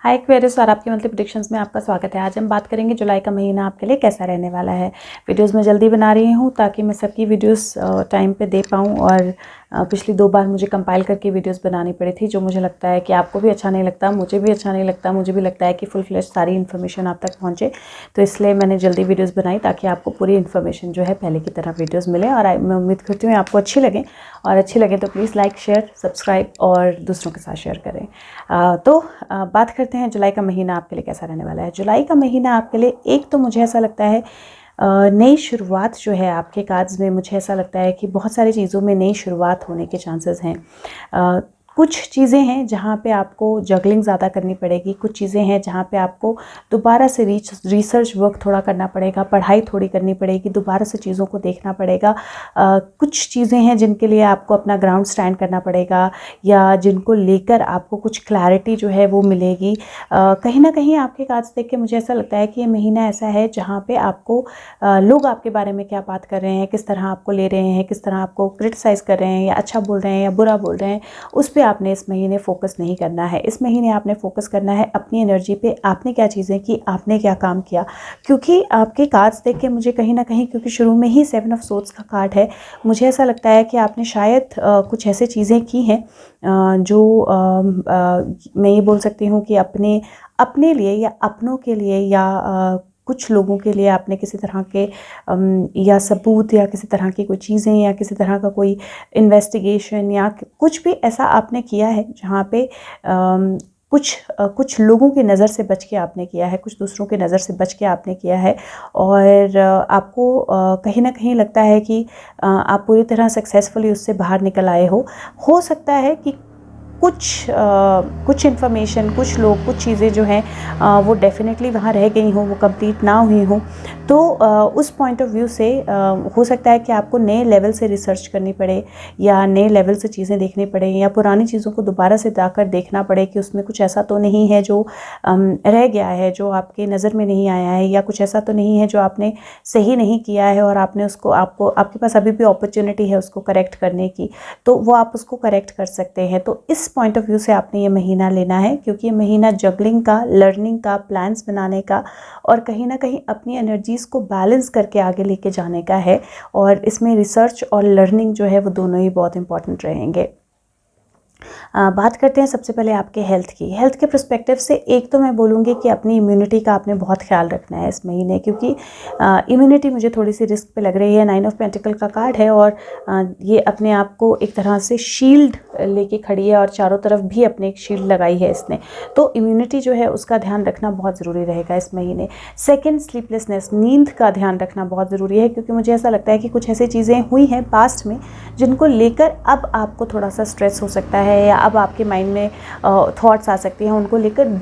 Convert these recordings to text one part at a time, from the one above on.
हाय Aquarius और आपकी monthly predictions में आपका स्वागत है। आज हम बात करेंगे जुलाई का महीना आपके लिए कैसा रहने वाला है। वीडियोस मैं जल्दी बना रही हूँ ताकि मैं सबकी वीडियोस टाइम पे दे पाऊँ और पिछली 2 बार मुझे कंपाइल करके वीडियोस बनानी पड़ी थी, जो मुझे लगता है कि आपको भी अच्छा नहीं लगता, मुझे भी अच्छा नहीं लगता। मुझे भी लगता है कि फुल फ्लेश सारी इन्फॉर्मेशन आप तक पहुँचे, तो इसलिए मैंने जल्दी वीडियोज़ बनाई ताकि आपको पूरी इन्फॉर्मेशन जो है पहले की तरह वीडियोज़ मिले। और मैं उम्मीद करती हूँ आपको अच्छी लगे, और अच्छी लगे तो प्लीज़ लाइक, शेयर, सब्सक्राइब और दूसरों के साथ शेयर करें। बात करते हैं जुलाई का महीना आपके लिए कैसा रहने वाला है। जुलाई का महीना आपके लिए, एक तो मुझे ऐसा लगता है नई शुरुआत जो है आपके कार्ड्स में, मुझे ऐसा लगता है कि बहुत सारी चीज़ों में नई शुरुआत होने के चांसेस हैं। कुछ चीज़ें हैं जहाँ पे आपको जगलिंग ज़्यादा करनी पड़ेगी, कुछ चीज़ें हैं जहाँ पे आपको दोबारा से रिसर्च वर्क थोड़ा करना पड़ेगा, पढ़ाई थोड़ी करनी पड़ेगी, दोबारा से चीज़ों को देखना पड़ेगा। कुछ चीज़ें हैं जिनके लिए आपको अपना ग्राउंड स्टैंड करना पड़ेगा, या जिनको लेकर आपको कुछ क्लैरिटी जो है वो मिलेगी। कहीं ना कहीं आपके कार्ड्स देख के मुझे ऐसा लगता है कि ये महीना ऐसा है जहाँ पे आपको लोग आपके बारे में क्या बात कर रहे हैं, किस तरह आपको ले रहे हैं, किस तरह आपको क्रिटिसाइज़ कर रहे हैं, या अच्छा बोल रहे हैं या बुरा बोल रहे हैं, उस पर आपने इस महीने फोकस नहीं करना है। इस महीने आपने फोकस करना है अपनी एनर्जी पे, आपने क्या चीज़ें की, आपने क्या काम किया। क्योंकि आपके कार्ड्स देख के मुझे कहीं ना कहीं, क्योंकि शुरू में ही 7 ऑफ सोर्ड्स का कार्ड है, मुझे ऐसा लगता है कि आपने शायद कुछ ऐसे चीज़ें की हैं जो मैं ये बोल सकती हूँ कि अपने लिए या अपनों के लिए, या कुछ लोगों के लिए आपने किसी तरह के या सबूत, या किसी तरह की कोई चीज़ें, या किसी तरह का कोई इन्वेस्टिगेशन, या कुछ भी ऐसा आपने किया है जहाँ पे कुछ लोगों की नज़र से बच के आपने किया है, कुछ दूसरों की नज़र से बच के आपने किया है। और आपको कहीं ना कहीं लगता है कि आप पूरी तरह सक्सेसफुली उससे बाहर निकल आए हो सकता है कि कुछ इन्फॉर्मेशन, कुछ लोग, कुछ चीज़ें जो हैं वो डेफिनेटली वहाँ रह गई हों, वो कंप्लीट ना हुई हों। तो उस पॉइंट ऑफ व्यू से हो सकता है कि आपको नए लेवल से रिसर्च करनी पड़े, या नए लेवल से चीज़ें देखनी पड़े, या पुरानी चीज़ों को दोबारा से जाकर देखना पड़े कि उसमें कुछ ऐसा तो नहीं है जो रह गया है, जो आपके नज़र में नहीं आया है, या कुछ ऐसा तो नहीं है जो आपने सही नहीं किया है और आपने उसको, आपके पास अभी भी अपॉर्चुनिटी है उसको करेक्ट करने की, तो वो आप उसको करेक्ट कर सकते हैं। तो इस पॉइंट ऑफ व्यू से आपने ये महीना लेना है, क्योंकि ये महीना जगलिंग का, लर्निंग का, प्लान्स बनाने का, और कहीं ना कहीं अपनी एनर्जीज़ को बैलेंस करके आगे लेके जाने का है। और इसमें रिसर्च और लर्निंग जो है वो दोनों ही बहुत इंपॉर्टेंट रहेंगे। बात करते हैं सबसे पहले आपके हेल्थ की। हेल्थ के पर्सपेक्टिव से एक तो मैं बोलूँगी कि अपनी इम्यूनिटी का आपने बहुत ख्याल रखना है इस महीने, क्योंकि इम्यूनिटी मुझे थोड़ी सी रिस्क पे लग रही है। 9 ऑफ पेंटिकल का कार्ड है, और ये अपने आप को एक तरह से शील्ड लेके खड़ी है, और चारों तरफ भी अपने एक शील्ड लगाई है इसने। तो इम्यूनिटी जो है उसका ध्यान रखना बहुत ज़रूरी रहेगा इस महीने। सेकेंड, स्लीपलेसनेस, नींद का ध्यान रखना बहुत ज़रूरी है, क्योंकि मुझे ऐसा लगता है कि कुछ ऐसी चीज़ें हुई हैं पास्ट में जिनको लेकर अब आपको थोड़ा सा स्ट्रेस हो सकता है, या अब आपके माइंड में थॉट्स आ सकती हैं, उनको लेकर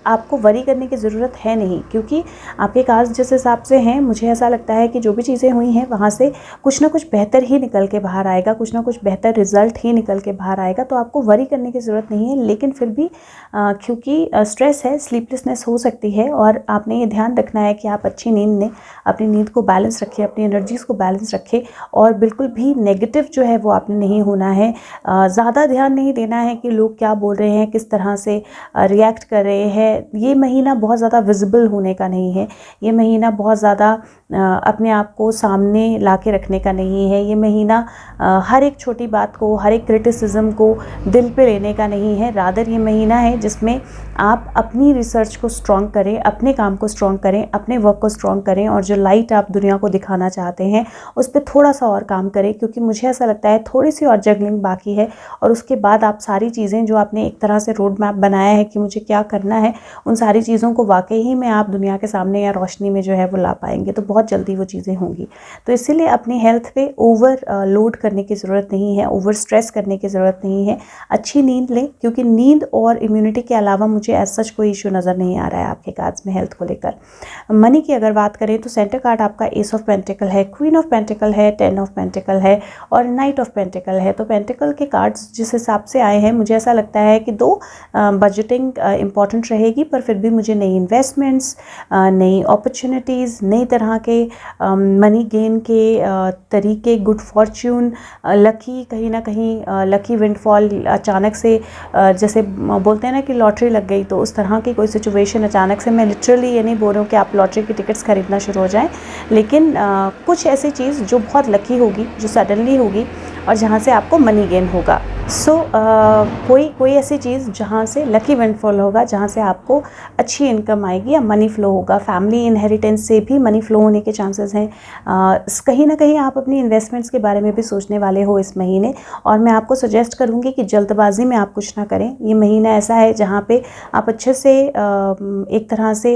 आपको वरी करने की ज़रूरत है नहीं। क्योंकि आपके कार्ड्स जिस हिसाब से हैं, मुझे ऐसा लगता है कि जो भी चीज़ें हुई हैं वहाँ से कुछ ना कुछ बेहतर ही निकल के बाहर आएगा, कुछ ना कुछ बेहतर रिजल्ट ही निकल के बाहर आएगा। तो आपको वरी करने की ज़रूरत नहीं है, लेकिन फिर भी क्योंकि स्ट्रेस है, स्लीपलेसनेस हो सकती है, और आपने ये ध्यान रखना है कि आप अच्छी नींद लें, अपनी नींद को बैलेंस रखें, अपनी एनर्जीज़ को बैलेंस रखें, और बिल्कुल भी नेगेटिव जो है वो आपने नहीं होना है। ज़्यादा ध्यान नहीं देना है कि लोग क्या बोल रहे हैं, किस तरह से रिएक्ट कर रहे हैं। ये महीना बहुत ज़्यादा विजिबल होने का नहीं है, ये महीना बहुत ज़्यादा अपने आप को सामने ला के रखने का नहीं है। ये महीना हर एक छोटी बात को, हर एक क्रिटिसिज्म को दिल पे लेने का नहीं है। रादर ये महीना है जिसमें आप अपनी रिसर्च को स्ट्रॉन्ग करें, अपने काम को स्ट्रॉन्ग करें, अपने वर्क को स्ट्रॉन्ग करें, और जो लाइट आप दुनिया को दिखाना चाहते हैं उस पर थोड़ा सा और काम करें। क्योंकि मुझे ऐसा लगता है थोड़ी सी और जगलिंग बाकी है, और उसके बाद आप सारी चीज़ें जो आपने एक तरह से रोड मैप बनाया है कि मुझे क्या करना है, उन सारी चीज़ों को वाकई ही में आप दुनिया के सामने या रोशनी में जो है वो ला पाएंगे। तो बहुत जल्दी वो चीज़ें होंगी। तो इसीलिए अपनी हेल्थ पे ओवर लोड करने की ज़रूरत नहीं है, ओवर स्ट्रेस करने की ज़रूरत नहीं है। अच्छी नींद लें, क्योंकि नींद और इम्यूनिटी के अलावा मुझे एज सच कोई इशू नज़र नहीं आ रहा है आपके कार्ड्स में हेल्थ को लेकर। मनी की अगर बात करें तो सेंटर कार्ड आपका एस ऑफ पेंटिकल है, क्वीन ऑफ पेंटिकल है, 10 ऑफ पेंटिकल है, और नाइट ऑफ पेंटिकल है। तो पेंटिकल के कार्ड्स जिस हिसाब से आए हैं, मुझे ऐसा लगता है कि बजटिंग इंपॉर्टेंट रहेगी, पर फिर भी मुझे नई इन्वेस्टमेंट्स, नई अपॉर्चुनिटीज़, नई तरह के मनी गेन के तरीके, गुड फॉर्च्यून, कहीं ना कहीं लकी विंडफॉल, अचानक से जैसे बोलते हैं ना कि लॉटरी लग गई, तो उस तरह की कोई सिचुएशन अचानक से, मैं लिटरली ये नहीं बोल रही हूँ कि आप लॉटरी की टिकट्स खरीदना शुरू हो जाएं, लेकिन कुछ ऐसी चीज़ जो बहुत लकी होगी, जो सडनली होगी और जहाँ से आपको मनी गेन होगा। कोई ऐसी चीज़ जहाँ से लकी विंडफॉल होगा, जहाँ से आपको अच्छी इनकम आएगी या मनी फ्लो होगा। फैमिली इनहेरिटेंस से भी मनी फ्लो होने के चांसेस हैं। कहीं ना कहीं आप अपनी इन्वेस्टमेंट्स के बारे में भी सोचने वाले हो इस महीने, और मैं आपको सजेस्ट करूँगी कि जल्दबाजी में आप कुछ ना करें। ये महीना ऐसा है जहाँ पे आप अच्छे से एक तरह से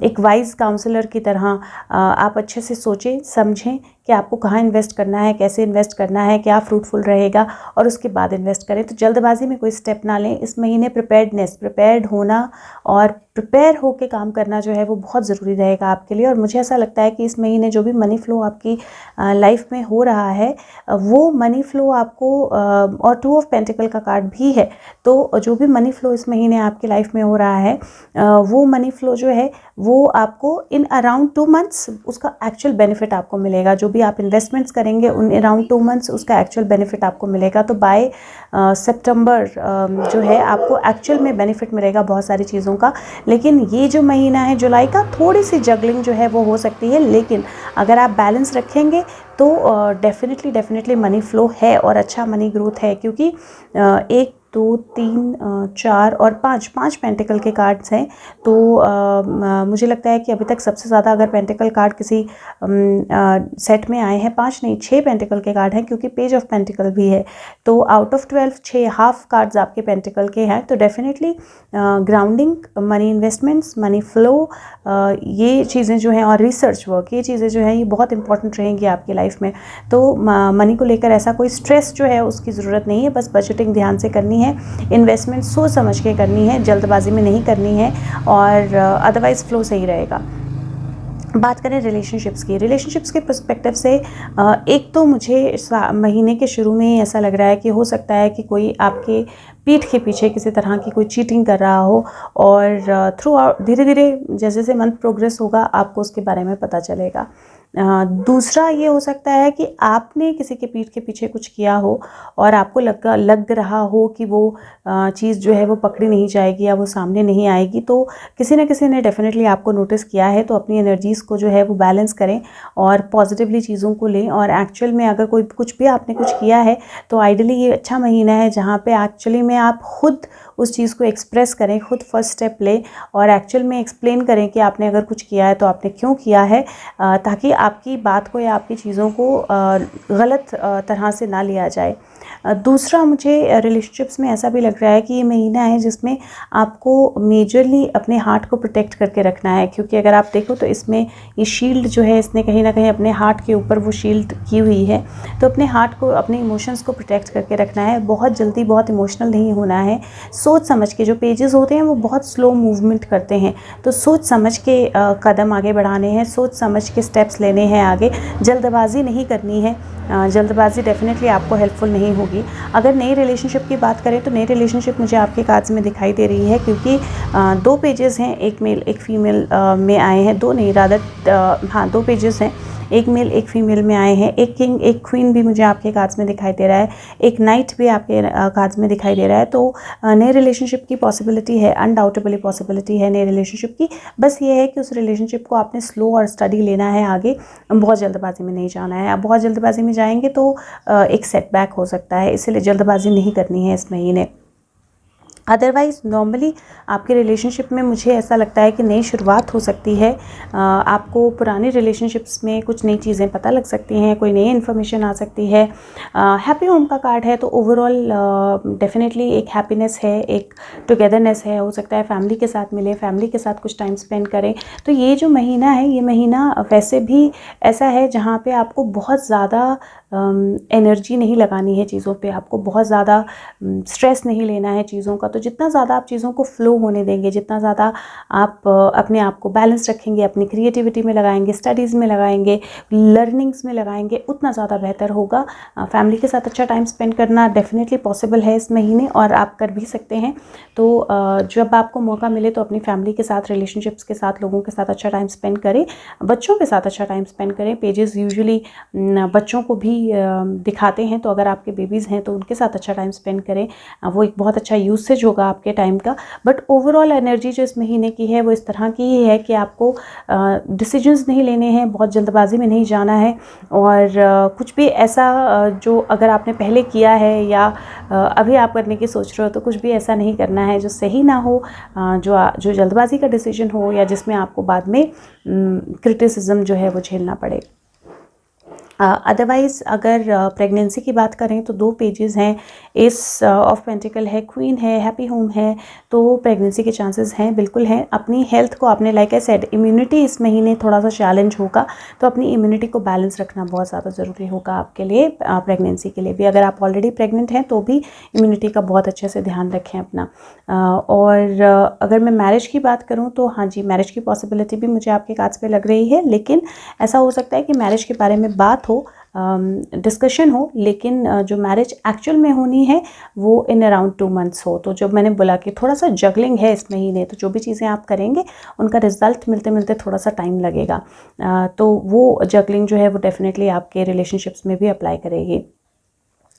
एक वाइज काउंसलर की तरह आप अच्छे से सोचें समझें कि आपको कहाँ इन्वेस्ट करना है, कैसे इन्वेस्ट करना है, क्या फ्रूटफुल रहेगा, और उसके बाद इन्वेस्ट करें। तो जल्दबाजी में कोई स्टेप ना लें। इस महीने प्रिपेयर्ड होना और प्रिपेयर होकर काम करना जो है वो बहुत ज़रूरी रहेगा आपके लिए। और मुझे ऐसा लगता है कि इस महीने जो भी मनी फ्लो आपकी लाइफ में हो रहा है, वो मनी फ्लो आपको, और 2 ऑफ पेंटिकल का कार्ड भी है, तो जो भी मनी फ्लो इस महीने आपकी लाइफ में हो रहा है, वो मनी फ्लो जो है वो आपको इन अराउंड 2 मंथ्स उसका एक्चुअल बेनिफिट आपको मिलेगा। जो भी आप इन्वेस्टमेंट्स करेंगे उन अराउंड 2 मंथ्स उसका एक्चुअल बेनिफिट आपको मिलेगा। तो बाय सितंबर जो है आपको एक्चुअल में बेनिफिट मिलेगा बहुत सारी चीज़ों का। लेकिन ये जो महीना है जुलाई का, थोड़ी सी जगलिंग जो है वो हो सकती है, लेकिन अगर आप बैलेंस रखेंगे तो डेफिनेटली मनी फ्लो है और अच्छा मनी ग्रोथ है। क्योंकि 1 2 3 4 और 5 पेंटिकल के कार्ड्स हैं। तो मुझे लगता है कि अभी तक सबसे ज़्यादा अगर पेंटिकल कार्ड किसी सेट में आए हैं, 5 नहीं 6 पेंटिकल के कार्ड हैं, क्योंकि पेज ऑफ पेंटिकल भी है। तो आउट ऑफ 12 6 हाफ कार्ड्स आपके पेंटिकल के हैं। तो definitely grounding, money investments, money flow, ये चीज़ें जो हैं, और रिसर्च वर्क, ये चीज़ें जो हैं ये बहुत इंपॉर्टेंट रहेंगी आपकी लाइफ में। तो मनी को लेकर ऐसा कोई स्ट्रेस जो है उसकी ज़रूरत नहीं है। बस बजटिंग ध्यान से करनी है, इन्वेस्टमेंट सोच समझ के करनी है, जल्दबाजी में नहीं करनी है, और अदरवाइज़ फ्लो सही रहेगा। बात करें रिलेशनशिप्स के पर्सपेक्टिव से, एक तो मुझे महीने के शुरू में ही ऐसा लग रहा है कि हो सकता है कि कोई आपके पीठ के पीछे किसी तरह की कोई चीटिंग कर रहा हो, और थ्रू आउट धीरे धीरे जैसे जैसे मंथ प्रोग्रेस होगा आपको उसके बारे में पता चलेगा। दूसरा ये हो सकता है कि आपने किसी के पीठ के पीछे कुछ किया हो और आपको लग रहा हो कि वो चीज़ जो है वो पकड़ी नहीं जाएगी या वो सामने नहीं आएगी। तो किसी न किसी ने डेफिनेटली आपको नोटिस किया है। तो अपनी एनर्जीज़ को जो है वो बैलेंस करें और पॉजिटिवली चीज़ों को लें। और एक्चुअल में अगर कोई कुछ भी आपने कुछ किया है तो आइडियली ये अच्छा महीना है जहाँ पे एक्चुअली में आप खुद उस चीज़ को एक्सप्रेस करें, खुद फर्स्ट स्टेप लें और एक्चुअल में एक्सप्लेन करें कि आपने अगर कुछ किया है तो आपने क्यों किया है, ताकि आपकी बात को या आपकी चीज़ों को गलत तरह से ना लिया जाए। दूसरा, मुझे रिलेशनशिप्स में ऐसा भी लग रहा है कि ये महीना है जिसमें आपको मेजरली अपने हार्ट को प्रोटेक्ट करके रखना है। क्योंकि अगर आप देखो तो इसमें ये शील्ड जो है इसने कहीं ना कहीं अपने हार्ट के ऊपर वो शील्ड की हुई है। तो अपने हार्ट को, अपने इमोशंस को प्रोटेक्ट करके रखना है। बहुत जल्दी बहुत इमोशनल नहीं होना है। सोच समझ के, जो पेजेस होते हैं वो बहुत स्लो मूवमेंट करते हैं, तो सोच समझ के कदम आगे बढ़ाने हैं, सोच समझ के स्टेप्स लेने हैं आगे। जल्दबाजी नहीं करनी है। जल्दबाजी डेफिनेटली आपको हेल्पफुल नहीं होगी। अगर नई रिलेशनशिप की बात करें तो नई रिलेशनशिप मुझे आपके कार्ड्स में दिखाई दे रही है, क्योंकि 2 पेजेस हैं, एक मेल एक फीमेल में आए हैं। 2 नहीं, रादर हाँ 2 पेजेस हैं, एक मेल एक फीमेल में आए हैं। एक किंग एक क्वीन भी मुझे आपके कार्ड्स में दिखाई दे रहा है, एक नाइट भी आपके कार्ड्स में दिखाई दे रहा है। तो नए रिलेशनशिप की पॉसिबिलिटी है, अनडाउटेबली पॉसिबिलिटी है नए रिलेशनशिप की। बस ये है कि उस रिलेशनशिप को आपने स्लो और स्टडी लेना है आगे, बहुत जल्दबाजी में नहीं जाना है। आप बहुत जल्दबाजी में जाएंगे तो एक सेटबैक हो सकता है, इसलिए जल्दबाजी नहीं करनी है इस महीने। अदरवाइज़ नॉर्मली आपके रिलेशनशिप में मुझे ऐसा लगता है कि नई शुरुआत हो सकती है। आपको पुरानी रिलेशनशिप्स में कुछ नई चीज़ें पता लग सकती हैं, कोई नई इन्फॉर्मेशन आ सकती है। हैप्पी होम का कार्ड है, तो ओवरऑल डेफिनेटली एक हैप्पीनेस है, एक टुगेदरनेस है। हो सकता है फैमिली के साथ मिलें, फैमिली के साथ कुछ टाइम स्पेंड करें। तो ये जो महीना है, ये महीना वैसे भी ऐसा है जहाँ पे आपको बहुत ज़्यादा एनर्जी नहीं लगानी है चीज़ों पे, आपको बहुत ज़्यादा स्ट्रेस नहीं लेना है चीज़ों का। तो जितना ज़्यादा आप चीज़ों को फ्लो होने देंगे, जितना ज़्यादा आप अपने आप को बैलेंस रखेंगे, अपनी क्रिएटिविटी में लगाएंगे, स्टडीज़ में लगाएंगे, लर्निंग्स में लगाएंगे, उतना ज़्यादा बेहतर होगा। फैमिली के साथ अच्छा टाइम स्पेंड करना डेफिनेटली पॉसिबल है इस महीने, और आप कर भी सकते हैं। तो जब आपको मौका मिले तो अपनी फैमिली के साथ, रिलेशनशिप्स के साथ, लोगों के साथ अच्छा टाइम स्पेंड करें, बच्चों के साथ अच्छा टाइम स्पेंड करें। पेजेस यूजुअली बच्चों को भी दिखाते हैं, तो अगर आपके बेबीज़ हैं तो उनके साथ अच्छा टाइम स्पेंड करें। वो एक बहुत अच्छा यूसेज वेस्टेज होगा आपके टाइम का, बट ओवरऑल एनर्जी जो इस महीने की है वो इस तरह की ही है कि आपको डिसीजंस नहीं लेने हैं, बहुत जल्दबाजी में नहीं जाना है, और कुछ भी ऐसा जो अगर आपने पहले किया है या अभी आप करने की सोच रहे हो, तो कुछ भी ऐसा नहीं करना है जो सही ना हो, जो जल्दबाजी का डिसीजन हो या जिसमें आपको बाद में क्रिटिसिज्म जो है वो झेलना पड़े। अदरवाइज़ अगर प्रेगनेंसी की बात करें तो 2 पेजेस हैं, एस ऑफ पेंटिकल है, क्वीन है, हैप्पी होम है, तो प्रेगनेंसी के चांसेस हैं, बिल्कुल हैं। अपनी हेल्थ को आपने, लाइक आई सेड, इम्यूनिटी इस महीने थोड़ा सा चैलेंज होगा, तो अपनी इम्यूनिटी को बैलेंस रखना बहुत ज़्यादा ज़रूरी होगा आपके लिए, प्रेगनेंसी के लिए भी। अगर आप ऑलरेडी प्रेग्नेंट हैं तो भी इम्यूनिटी का बहुत अच्छे से ध्यान रखें अपना। और अगर मैं मैरिज की बात करूँ तो हाँ जी, मैरिज की पॉसिबिलिटी भी मुझे आपके कार्ड्स पे लग रही है, लेकिन ऐसा हो सकता है कि मैरिज के बारे में बात हो, डिस्कशन हो, लेकिन जो मैरिज एक्चुअल में होनी है वो इन अराउंड 2 मंथ्स हो। तो जब मैंने बोला कि थोड़ा सा जगलिंग है इस महीने, तो जो भी चीज़ें आप करेंगे उनका रिजल्ट मिलते मिलते थोड़ा सा टाइम लगेगा, तो वो जगलिंग जो है वो डेफिनेटली आपके रिलेशनशिप्स में भी अप्लाई करेगी।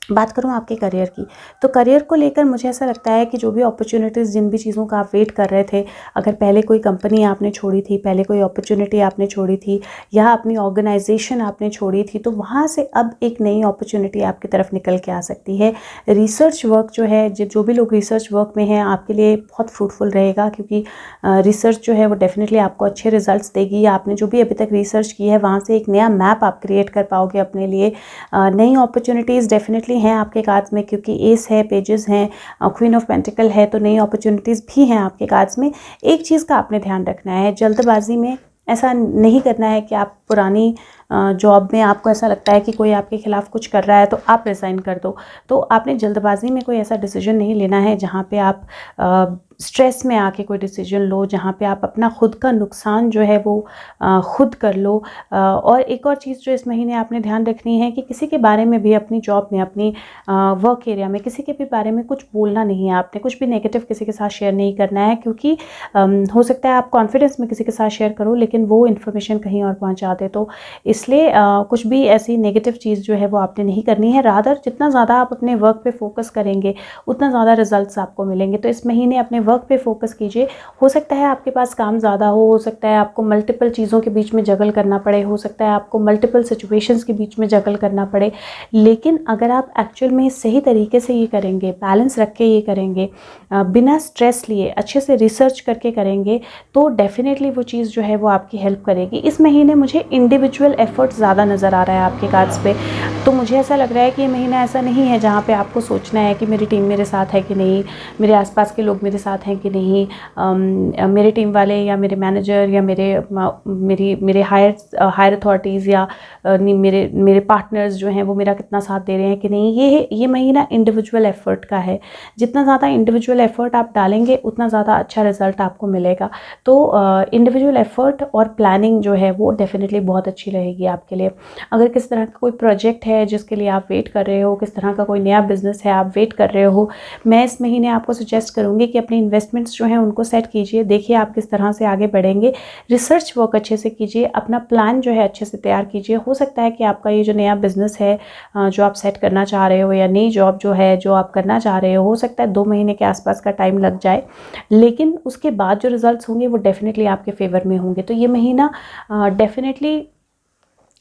बात करूँ आपके करियर की, तो करियर को लेकर मुझे ऐसा लगता है कि जो भी अपॉर्चुनिटीज़, जिन भी चीज़ों का आप वेट कर रहे थे, अगर पहले कोई कंपनी आपने छोड़ी थी, पहले कोई अपॉर्चुनिटी आपने छोड़ी थी, या अपनी ऑर्गेनाइजेशन आपने छोड़ी थी, तो वहाँ से अब एक नई अपॉर्चुनिटी आपकी तरफ निकल के आ सकती है। रिसर्च वर्क जो है, जो भी लोग रिसर्च वर्क में हैं, आपके लिए बहुत फ्रूटफुल रहेगा, क्योंकि रिसर्च जो है वो डेफिनेटली आपको अच्छे रिजल्ट्स देगी। आपने जो भी अभी तक रिसर्च की है वहाँ से एक नया मैप आप क्रिएट कर पाओगे अपने लिए। नई अपॉर्चुनिटीज़ डेफिनेटली हैं आपके कार्ड्स में, क्योंकि एस है, पेजेस हैं, क्वीन ऑफ पेंटिकल है, तो नई अपॉर्चुनिटीज़ भी हैं आपके कार्ड्स में। एक चीज़ का आपने ध्यान रखना है, जल्दबाजी में ऐसा नहीं करना है कि आप पुरानी जॉब में आपको ऐसा लगता है कि कोई आपके खिलाफ कुछ कर रहा है तो आप रिज़ाइन कर दो। तो आपने जल्दबाजी में कोई ऐसा डिसीजन नहीं लेना है जहाँ पे आप स्ट्रेस में आके कोई डिसीजन लो, जहाँ पे आप अपना खुद का नुकसान जो है वो खुद कर लो। और एक और चीज़ जो इस महीने आपने ध्यान रखनी है कि किसी के बारे में भी, अपनी जॉब में, अपनी वर्क एरिया में किसी के भी बारे में कुछ बोलना नहीं है आपने, कुछ भी नेगेटिव किसी के साथ शेयर नहीं करना है, क्योंकि हो सकता है आप कॉन्फिडेंस में किसी के साथ शेयर करो लेकिन वो इन्फॉर्मेशन कहीं और पहुँचा दे, तो इसलिए कुछ भी ऐसी नेगेटिव चीज़ जो है वो आपने नहीं करनी है। रादर जितना ज़्यादा आप अपने वर्क पे फोकस करेंगे उतना ज़्यादा रिजल्ट्स आपको मिलेंगे। तो इस महीने अपने वर्क पे फोकस कीजिए। हो सकता है आपके पास काम ज़्यादा हो सकता है आपको मल्टीपल चीज़ों के बीच में जगल करना पड़े, हो सकता है आपको मल्टीपल सिचुएशंस के बीच में जगल करना पड़े, लेकिन अगर आप एक्चुअल में सही तरीके से ये करेंगे, बैलेंस रख के ये करेंगे, बिना स्ट्रेस लिए अच्छे से रिसर्च करके करेंगे, तो डेफिनेटली वो चीज़ जो है वो आपकी हेल्प करेगी। इस महीने मुझे इंडिविजुअल एफर्ट ज़्यादा नज़र आ रहा है आपके कार्ड्स पे, तो मुझे ऐसा लग रहा है कि ये महीना ऐसा नहीं है जहाँ पे आपको सोचना है कि मेरी टीम मेरे साथ है कि नहीं, मेरे आसपास के लोग मेरे साथ हैं कि नहीं, मेरे टीम वाले या मेरे मैनेजर या मेरे हायर अथॉरिटीज़ या मेरे पार्टनर्स जो हैं वो मेरा कितना साथ दे रहे हैं कि नहीं। ये महीना इंडिविजुअल एफर्ट का है। जितना ज़्यादा इंडिविजुअल एफर्ट आप डालेंगे उतना ज़्यादा अच्छा रिजल्ट आपको मिलेगा। तो इंडिविजुअल एफर्ट और प्लानिंग जो है वो डेफिनेटली बहुत अच्छी रहेगी आपके लिए। अगर किस तरह का कोई प्रोजेक्ट है जिसके लिए आप वेट कर रहे हो, किस तरह का कोई नया बिजनेस है आप वेट कर रहे हो, मैं इस महीने आपको सजेस्ट करूँगी कि अपने इन्वेस्टमेंट्स जो हैं उनको सेट कीजिए। देखिए आप किस तरह से आगे बढ़ेंगे, रिसर्च वर्क अच्छे से कीजिए, अपना प्लान जो है अच्छे से तैयार कीजिए। हो सकता है कि आपका ये जो नया बिजनेस है जो आप सेट करना चाह रहे हो, या नई जॉब जो है जो आप करना चाह रहे हो सकता है 2 महीने के आसपास का टाइम लग जाए, लेकिन उसके बाद जो रिजल्ट्स होंगे वो डेफिनेटली आपके फेवर में होंगे। तो ये महीना डेफिनेटली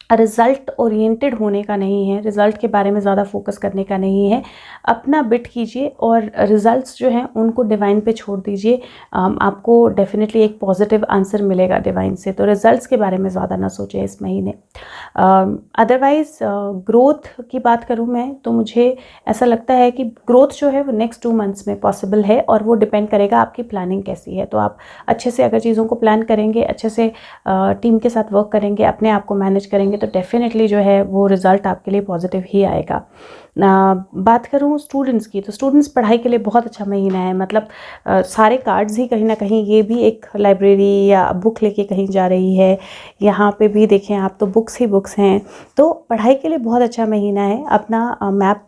रिज़ल्ट ओरिएंटेड होने का नहीं है, रिज़ल्ट के बारे में ज़्यादा फोकस करने का नहीं है। अपना बिट कीजिए और रिज़ल्ट्स जो हैं उनको डिवाइन पे छोड़ दीजिए। आपको डेफिनेटली एक पॉजिटिव आंसर मिलेगा डिवाइन से, तो रिज़ल्ट्स के बारे में ज़्यादा ना सोचें इस महीने। अदरवाइज़ ग्रोथ की बात करूँ मैं तो मुझे ऐसा लगता है कि ग्रोथ जो है वो नेक्स्ट 2 मंथ्स में पॉसिबल है, और वो डिपेंड करेगा आपकी प्लानिंग कैसी है। तो आप अच्छे से अगर चीज़ों को प्लान करेंगे, अच्छे से टीम के साथ वर्क करेंगे, अपने आप को मैनेज करेंगे, तो डेफिनेटली जो है वो रिज़ल्ट आपके लिए पॉजिटिव ही आएगा। बात करूँ स्टूडेंट्स की, तो स्टूडेंट्स पढ़ाई के लिए बहुत अच्छा महीना है। मतलब सारे कार्ड्स ही कहीं ना कहीं, ये भी एक लाइब्रेरी या बुक लेके कहीं जा रही है, यहाँ पे भी देखें आप तो बुक्स ही बुक्स हैं। तो पढ़ाई के लिए बहुत अच्छा महीना है। अपना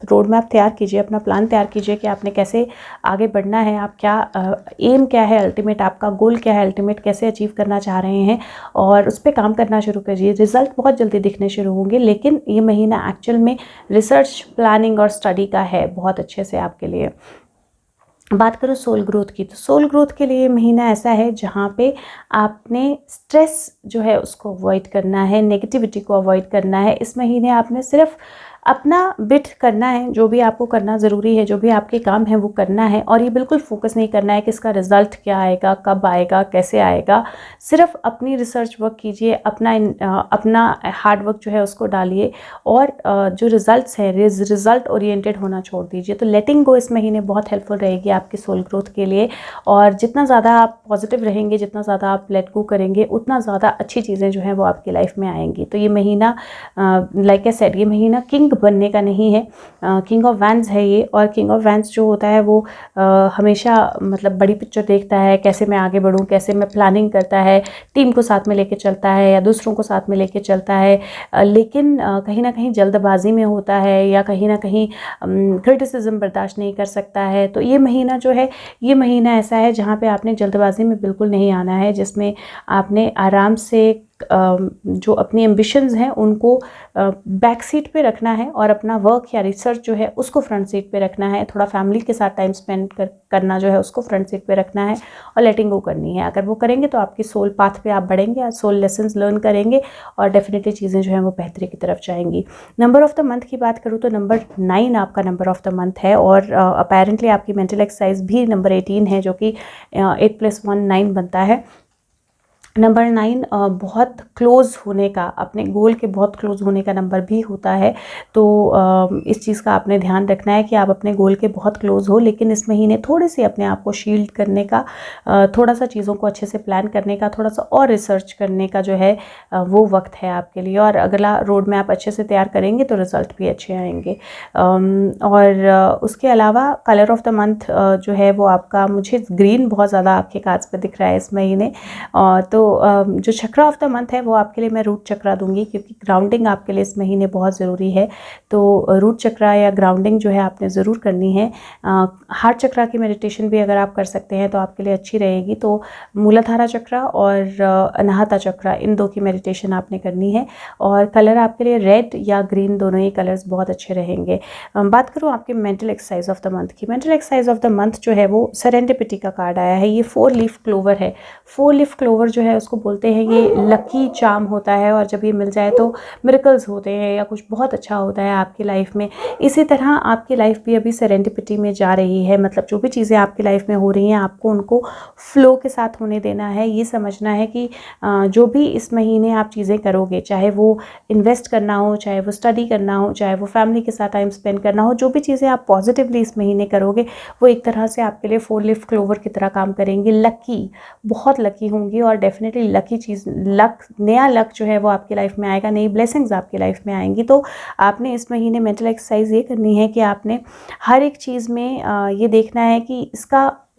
रोड मैप तैयार कीजिए, अपना प्लान तैयार कीजिए कि आपने कैसे आगे बढ़ना है, आप क्या एम क्या है, अल्टीमेट आपका गोल क्या है, अल्टीमेट कैसे अचीव करना चाह रहे हैं, और उस पर काम करना शुरू कीजिए। रिजल्ट बहुत जल्दी दिखने शुरू होंगे, लेकिन ये महीना एक्चुअल में रिसर्च, प्लानिंग और स्टडी का है बहुत अच्छे से आपके लिए। बात करूँ सोल ग्रोथ की, तो सोल ग्रोथ के लिए महीना ऐसा है जहाँ पे आपने स्ट्रेस जो है उसको अवॉइड करना है, नेगेटिविटी को अवॉइड करना है। इस महीने आपने सिर्फ अपना बिट करना है, जो भी आपको करना ज़रूरी है, जो भी आपके काम हैं वो करना है, और ये बिल्कुल फोकस नहीं करना है कि इसका रिज़ल्ट क्या आएगा, कब आएगा, कैसे आएगा। सिर्फ अपनी रिसर्च वर्क कीजिए, अपना हार्ड वर्क जो है उसको डालिए, और जो रिज़ल्ट्स हैं रिज़ल्ट ओरिएंटेड होना छोड़ दीजिए। तो लेटिंग गो इस महीने बहुत हेल्पफुल रहेगी आपके सोल ग्रोथ के लिए, और जितना ज़्यादा आप पॉजिटिव रहेंगे, जितना ज़्यादा आप लेट गो करेंगे, उतना ज़्यादा अच्छी चीज़ें जो हैं वो आपकी लाइफ में आएंगी। तो ये महीना लाइक आई सेड, ये महीना किंग बनने का नहीं है, किंग ऑफ वैंड्स है ये। और किंग ऑफ वैंड्स जो होता है वो हमेशा मतलब बड़ी पिक्चर देखता है, कैसे मैं आगे बढ़ूं, कैसे मैं प्लानिंग करता है, टीम को साथ में लेके चलता है या दूसरों को साथ में लेके चलता है, लेकिन कहीं ना कहीं जल्दबाजी में होता है, या कहीं ना कहीं क्रिटिसिज्म बर्दाश्त नहीं कर सकता है। तो ये महीना जो है, ये महीना ऐसा है जहाँ पे आपने जल्दबाजी में बिल्कुल नहीं आना है, जिसमें आपने आराम से जो अपनी एम्बिशंस हैं उनको बैक सीट पे रखना है, और अपना वर्क या रिसर्च जो है उसको फ्रंट सीट पे रखना है। थोड़ा फैमिली के साथ टाइम स्पेंड करना जो है उसको फ्रंट सीट पे रखना है, और लेटिंग गो करनी है। अगर वो करेंगे तो आपकी सोल पाथ पे आप बढ़ेंगे, सोल लेसन्स लर्न करेंगे, और डेफिनेटली चीज़ें जो हैं वो बेहतरी की तरफ जाएंगी। नंबर ऑफ द मंथ की बात करूँ तो नंबर 9 आपका नंबर ऑफ द मंथ है, और अपेरेंटली आपकी मेंटल एक्सरसाइज भी नंबर 18 है, जो कि 8 + 1 9 बनता है। नंबर 9 बहुत क्लोज़ होने का, अपने गोल के बहुत क्लोज़ होने का नंबर भी होता है। तो इस चीज़ का आपने ध्यान रखना है कि आप अपने गोल के बहुत क्लोज़ हो, लेकिन इस महीने थोड़ी सी अपने आप को शील्ड करने का, थोड़ा सा चीज़ों को अच्छे से प्लान करने का, थोड़ा सा और रिसर्च करने का जो है वो वक्त है आपके लिए। और अगला रोड मैप अच्छे से तैयार करेंगे तो रिज़ल्ट भी अच्छे आएंगे। और उसके अलावा कलर ऑफ द मंथ जो है वो आपका, मुझे ग्रीन बहुत ज़्यादा आपके कार्ड्स पे दिख रहा है इस महीने। तो जो चक्रा ऑफ द मंथ है वो आपके लिए मैं रूट चक्रा दूंगी, क्योंकि ग्राउंडिंग आपके लिए इस महीने बहुत ज़रूरी है। तो रूट चक्रा या ग्राउंडिंग जो है आपने ज़रूर करनी है। हार्ट चक्रा की मेडिटेशन भी अगर आप कर सकते हैं तो आपके लिए अच्छी रहेगी। तो मूलाधारा चक्रा और अनाहता चक्रा, इन दो की मेडिटेशन आपने करनी है। और कलर आपके लिए रेड या ग्रीन, दोनों ही कलर्स बहुत अच्छे रहेंगे। बात करूँ आपके mental exercise of the month की, mental exercise of the month जो है वो सेरेंडिपिटी का कार्ड आया है। ये 4 लीफ क्लोवर है। 4 लीफ क्लोवर जो है उसको बोलते हैं ये लकी चार्म होता है, और जब ये मिल जाए तो मिरेकल्स होते हैं या कुछ बहुत अच्छा होता है आपकी लाइफ में। इसी तरह आपकी लाइफ भी अभी सेरेंडिपिटी में जा रही है, मतलब जो भी चीज़ें आपकी लाइफ में हो रही हैं आपको उनको फ्लो के साथ होने देना है। ये समझना है कि जो भी इस महीने आप चीज़ें करोगे, चाहे वो इन्वेस्ट करना हो, चाहे वो स्टडी करना हो, चाहे वो फैमिली के साथ टाइम स्पेंड करना हो, जो भी चीज़ें आप पॉजिटिवली इस महीने करोगे वो एक तरह से आपके लिए 4 लीफ क्लोवर की तरह काम करेंगे। लकी, बहुत लकी होंगी, और डेफिनेटली लकी चीज़, लक, नया लक जो है वो आपकी लाइफ में आएगा, नई ब्लेसिंग्स आपकी लाइफ में आएंगी। तो आपने इस महीने मेंटल एक्सरसाइज ये करनी है कि आपने हर एक चीज़ में ये देखना है कि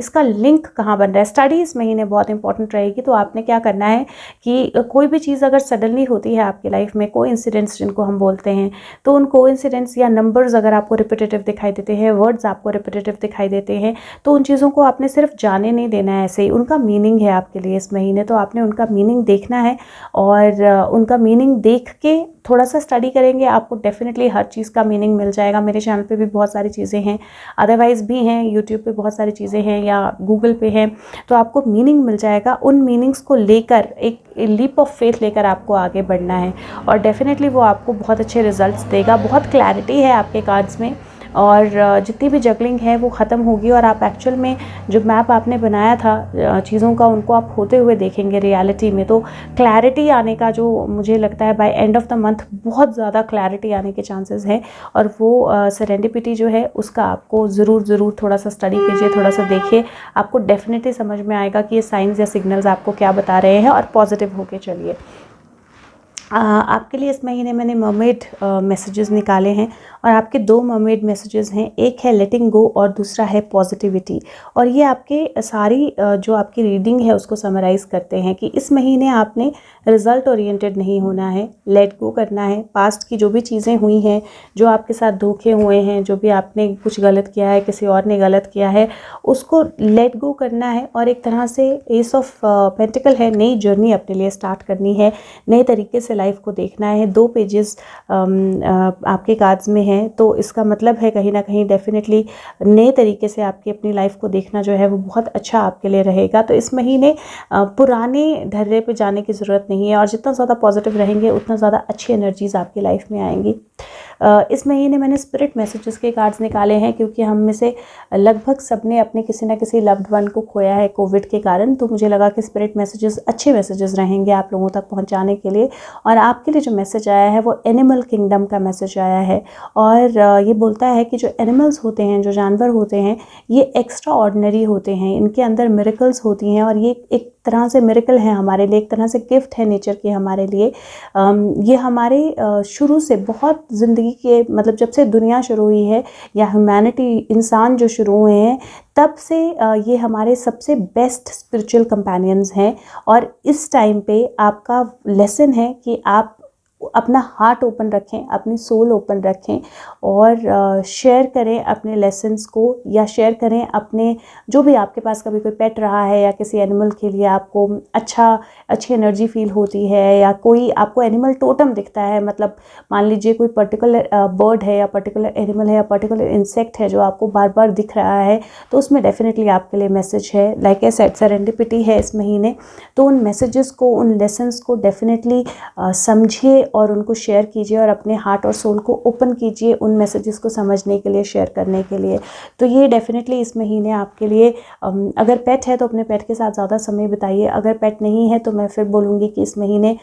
इसका लिंक कहाँ बन रहा है। स्टडी इस महीने बहुत इंपॉर्टेंट रहेगी। तो आपने क्या करना है कि कोई भी चीज़ अगर सडनली होती है आपकी लाइफ में, कोइंसिडेंस जिनको हम बोलते हैं, तो उन कोइंसिडेंस या नंबर्स अगर आपको रिपीटेटिव दिखाई देते हैं, वर्ड्स आपको रिपीटेटिव दिखाई देते हैं, तो उन चीज़ों को आपने सिर्फ जाने नहीं देना है ऐसे ही, उनका मीनिंग है आपके लिए इस महीने। तो आपने उनका मीनिंग देखना है, और उनका मीनिंग देख के थोड़ा सा स्टडी करेंगे, आपको डेफिनेटली हर चीज़ का मीनिंग मिल जाएगा। मेरे चैनल पे भी बहुत सारी चीज़ें हैं, अदरवाइज़ भी हैं, यूट्यूब पे बहुत सारी चीज़ें हैं या गूगल पे हैं, तो आपको मीनिंग मिल जाएगा। उन मीनिंग्स को लेकर एक लीप ऑफ फेथ लेकर आपको आगे बढ़ना है, और डेफिनेटली वो आपको बहुत अच्छे रिजल्ट्स देगा। बहुत क्लैरिटी है आपके कार्ड्स में, और जितनी भी जगलिंग है वो ख़त्म होगी, और आप एक्चुअल में जो मैप आपने बनाया था चीज़ों का, उनको आप होते हुए देखेंगे रियलिटी में। तो क्लैरिटी आने का, जो मुझे लगता है by end of the month बहुत ज़्यादा क्लैरिटी आने के चांसेस हैं, और वो सेरेंडिपिटी जो है उसका आपको ज़रूर थोड़ा सा स्टडी कीजिए, थोड़ा सा देखिए, आपको डेफिनेटली समझ में आएगा कि ये साइंस या सिग्नल्स आपको क्या बता रहे हैं, और पॉजिटिव होके चलिए। आपके लिए इस महीने मैंने मर्मेड मैसेजेस निकाले हैं, और आपके 2 मर्मेड मैसेजेस हैं। एक है लेटिंग गो और दूसरा है पॉजिटिविटी। और ये आपके सारी जो आपकी रीडिंग है उसको समराइज़ करते हैं कि इस महीने आपने रिज़ल्ट ओरिएंटेड नहीं होना है, लेट गो करना है। पास्ट की जो भी चीज़ें हुई हैं, जो आपके साथ धोखे हुए हैं, जो भी आपने कुछ गलत किया है, किसी और ने गलत किया है, उसको लेट गो करना है। और एक तरह से एस ऑफ पेंटिकल है, नई जर्नी अपने लिए स्टार्ट करनी है, नए तरीके से लाइफ को देखना है। 2 पेजेस आपके कार्ड्स में हैं, तो इसका मतलब है कहीं ना कहीं डेफिनेटली नए तरीके से आपकी अपनी लाइफ को देखना जो है वो बहुत अच्छा आपके लिए रहेगा। तो इस महीने पुराने ढर्रे पे जाने की ज़रूरत नहीं है, और जितना ज़्यादा पॉजिटिव रहेंगे उतना ज़्यादा अच्छी एनर्जीज़ आपकी लाइफ में आएंगी। इस महीने मैंने स्पिरिट मैसेजेस के कार्ड्स निकाले हैं, क्योंकि हम में से लगभग सबने अपने किसी न किसी लव्ड वन को खोया है कोविड के कारण। तो मुझे लगा कि स्पिरिट मैसेजेस अच्छे मैसेजेस रहेंगे आप लोगों तक पहुंचाने के लिए। और आपके लिए जो मैसेज आया है वो एनिमल किंगडम का मैसेज आया है, और ये बोलता है कि जो एनिमल्स होते हैं, जो जानवर होते हैं, ये एक्स्ट्रा ऑर्डिनरी होते हैं, इनके अंदर मिरेकल्स होती हैं, और ये एक तरह से मिरेकल है हमारे लिए, एक तरह से गिफ्ट है नेचर की हमारे लिए। ये हमारे शुरू से बहुत ज़िंदगी के मतलब जब से दुनिया शुरू हुई है या ह्यूमैनिटी इंसान जो शुरू हुए हैं तब से ये हमारे सबसे बेस्ट स्पिरिचुअल कंपेनियंस हैं। और इस टाइम पे आपका लेसन है कि आप अपना हार्ट ओपन रखें, अपनी सोल ओपन रखें, और शेयर करें अपने लेसन्स को, या शेयर करें अपने जो भी आपके पास कभी कोई पेट रहा है या किसी एनिमल के लिए आपको अच्छी एनर्जी फील होती है, या कोई आपको एनिमल टोटम दिखता है, मतलब मान लीजिए कोई पर्टिकुलर बर्ड है या पर्टिकुलर एनिमल है या पर्टिकुलर इंसेक्ट है जो आपको बार बार दिख रहा है, तो उसमें डेफिनेटली आपके लिए मैसेज है। लाइक ए सेड सेरेंडिपिटी है इस महीने। तो उन मैसेजेस को, उन लेसन्स को डेफिनेटली समझिए और उनको शेयर कीजिए, और अपने हार्ट और सोल को ओपन कीजिए उन मैसेजेस को समझने के लिए, शेयर करने के लिए। तो ये डेफिनेटली इस महीने आपके लिए, अगर पेट है तो अपने पेट के साथ ज़्यादा समय बिताइए। अगर पेट नहीं है तो मैं फिर बोलूँगी कि इस महीने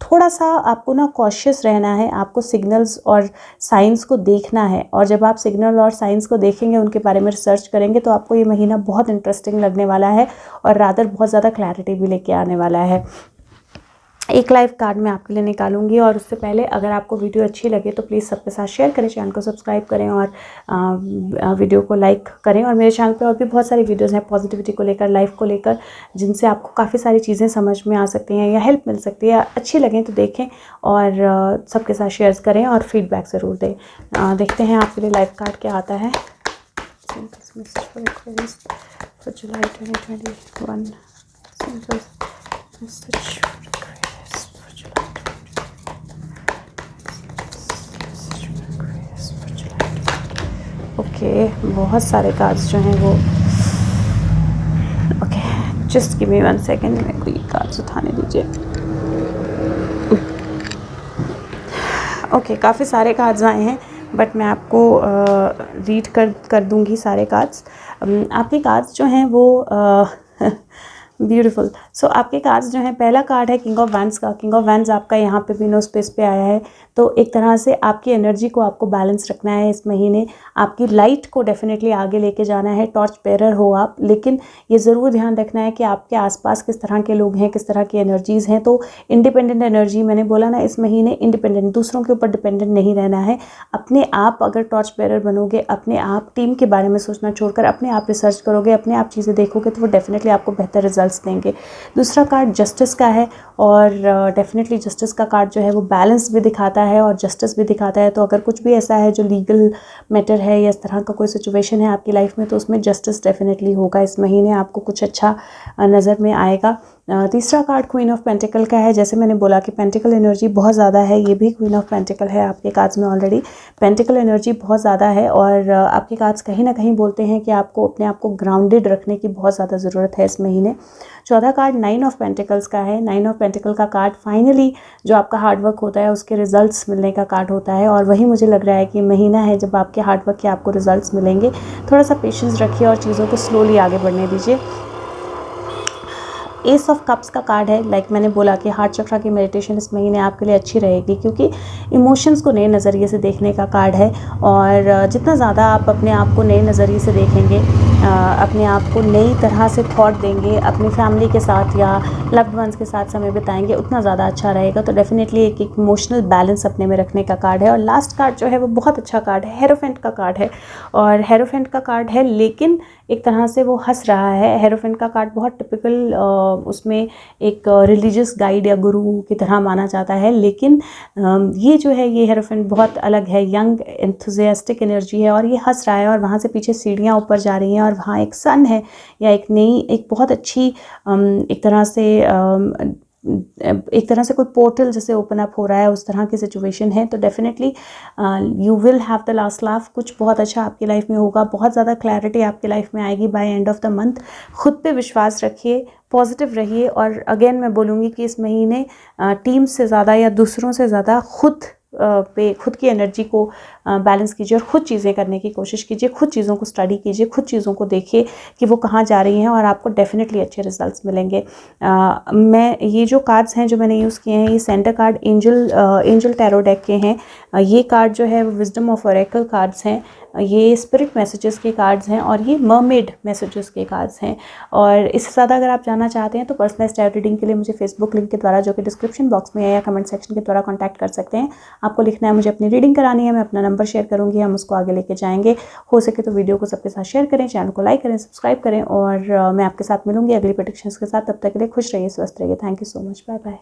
थोड़ा सा आपको ना कॉशियस रहना है, आपको सिग्नल्स और साइंस को देखना है, और जब आप सिग्नल और साइंस को देखेंगे, उनके बारे में रिसर्च करेंगे, तो आपको ये महीना बहुत इंटरेस्टिंग लगने वाला है, और रादर बहुत ज़्यादा क्लैरिटी भी लेके आने वाला है। एक लाइव कार्ड मैं आपके लिए निकालूंगी, और उससे पहले अगर आपको वीडियो अच्छी लगे तो प्लीज़ सबके साथ शेयर करें, चैनल को सब्सक्राइब करें, और वीडियो को लाइक करें। और मेरे चैनल पर और भी बहुत सारी वीडियोस हैं पॉजिटिविटी को लेकर, लाइफ को लेकर, जिनसे आपको काफ़ी सारी चीज़ें समझ में आ सकती हैं या हेल्प मिल सकती है। अच्छी लगें तो देखें, और सबके साथ शेयर करें, और फीडबैक ज़रूर दें। देखते हैं आपके लिए लाइव कार्ड क्या आता है। For July 2021. ओके, बहुत सारे कार्ड्स जो हैं वो, okay just give me 1 second, मेरे को ये कार्ड्स उठाने दीजिए। ओके, काफ़ी सारे कार्ड्स आए हैं, बट मैं आपको रीड कर दूंगी सारे कार्ड्स। आपके कार्ड्स जो हैं वो ब्यूटीफुल। सो आपके कार्ड्स जो हैं, पहला कार्ड है किंग ऑफ वैंड्स का। किंग ऑफ वैंड्स आपका यहाँ पे भी नो स्पेस पे आया है, तो एक तरह से आपकी एनर्जी को आपको बैलेंस रखना है इस महीने। आपकी लाइट को डेफिनेटली आगे लेके जाना है, टॉर्च बेरर हो आप, लेकिन ये ज़रूर ध्यान रखना है कि आपके आसपास किस तरह के लोग हैं, किस तरह की एनर्जीज़ हैं। तो इंडिपेंडेंट एनर्जी, मैंने बोला ना इस महीने इंडिपेंडेंट, दूसरों के ऊपर डिपेंडेंट नहीं रहना है। अपने आप अगर टॉर्च बेरर बनोगे, अपने आप टीम के बारे में सोचना छोड़कर अपने आप रिसर्च करोगे, अपने आप चीज़ें देखोगे, तो वो डेफिनेटली आपको बेहतर रिजल्ट देंगे। दूसरा कार्ड जस्टिस का है, और डेफिनेटली जस्टिस का कार्ड जो है वो बैलेंस भी दिखाता है और जस्टिस भी दिखाता है। तो अगर कुछ भी ऐसा है जो लीगल मैटर है या इस तरह का कोई सिचुएशन है आपकी लाइफ में, तो उसमें जस्टिस डेफिनेटली होगा इस महीने, आपको कुछ अच्छा नज़र में आएगा। तीसरा कार्ड क्वीन ऑफ पेंटिकल का है। जैसे मैंने बोला कि पेंटिकल एनर्जी बहुत ज़्यादा है, ये भी क्वीन ऑफ पेंटिकल है आपके कार्ड्स में। ऑलरेडी पेंटिकल एनर्जी बहुत ज़्यादा है, और आपके कार्ड्स कहीं ना कहीं बोलते हैं कि आपको अपने आप को ग्राउंडेड रखने की बहुत ज़्यादा ज़रूरत है इस महीने। चौथा कार्ड 9 ऑफ पेंटिकल्स का है। 9 ऑफ पेंटिकल का कार्ड फाइनली जो आपका हार्डवर्क होता है उसके रिजल्ट्स मिलने का कार्ड होता है, और वही मुझे लग रहा है कि महीना है जब आपके हार्डवर्क के आपको रिजल्ट्स मिलेंगे। थोड़ा सा पेशेंस रखिए और चीज़ों को स्लोली आगे बढ़ने दीजिए। एस ऑफ कप्स का कार्ड है। लाइक मैंने बोला कि हार्ट चक्रा की मेडिटेशन इस महीने आपके लिए अच्छी रहेगी, क्योंकि इमोशंस को नए नज़रिए से देखने का कार्ड है, और जितना ज़्यादा आप अपने आप को नए नज़रिए से देखेंगे, अपने आप को नई तरह से थॉट देंगे, अपनी फैमिली के साथ या लव्ड वंस के साथ समय बिताएंगे, उतना ज़्यादा अच्छा रहेगा। तो डेफिनेटली एक इमोशनल बैलेंस अपने में रखने का कार्ड है। और लास्ट कार्ड जो है वो बहुत अच्छा कार्ड है, हेरोफेंट का कार्ड है। और हेरोफेंट का कार्ड है, लेकिन एक तरह से वो हंस रहा है। हेरोफेंट का कार्ड बहुत टिपिकल, उसमें एक रिलीजियस गाइड या गुरु की तरह माना जाता है, लेकिन ये जो है ये हेरोफेंट बहुत अलग है, यंग एंथुजियास्टिक एनर्जी है, और ये हंस रहा है, और वहाँ से पीछे सीढ़ियाँ ऊपर जा रही हैं, और वहाँ एक सन है या एक नई, एक बहुत अच्छी एक तरह से एक तरह से कोई पोर्टल जैसे ओपन अप हो रहा है, उस तरह की सिचुएशन है। तो definitely you will have the last laugh, कुछ बहुत अच्छा आपकी लाइफ में होगा, बहुत ज़्यादा क्लैरिटी आपकी लाइफ में आएगी by end of the month. खुद पे विश्वास रखिए, पॉजिटिव रहिए, और अगेन मैं बोलूँगी कि इस महीने टीम से ज़्यादा या दूसरों से ज़्यादा खुद पे खुद की एनर्जी को बैलेंस कीजिए और ख़ुद चीज़ें करने की कोशिश कीजिए, खुद चीज़ों को स्टडी कीजिए, खुद चीज़ों को देखिए कि वो कहाँ जा रही हैं, और आपको डेफिनेटली अच्छे रिजल्ट्स मिलेंगे। मैं ये जो कार्ड्स हैं जो मैंने यूज़ किए हैं, ये centre card angel tarot deck के हैं। ये कार्ड जो है वो विजडम ऑफ ऑरेकल कार्ड्स हैं, ये स्पिरिट मैसेजेस के कार्ड्स हैं, और ये मरमेड मैसेजेस के कार्ड्स हैं। और इससे ज़्यादा अगर आप जानना चाहते हैं तो पर्सनलाइज्ड टैरो रीडिंग के लिए मुझे फेसबुक लिंक के द्वारा, जो कि डिस्क्रिप्शन बॉक्स में है, या कमेंट सेक्शन के द्वारा कॉन्टैक्ट कर सकते हैं। आपको लिखना है मुझे अपनी रीडिंग करानी है, मैं अपना नंबर शेयर करूँगी, हम उसको आगे लेके जाएंगे। हो सके तो वीडियो को सबके साथ शेयर करें, चैनल को लाइक करें, सब्सक्राइब करें, और मैं आपके साथ मिलूंगी अगली प्रेडिक्शंस के साथ। तब तक के लिए खुश रहिए, स्वस्थ रहिए। Thank you so much, bye bye.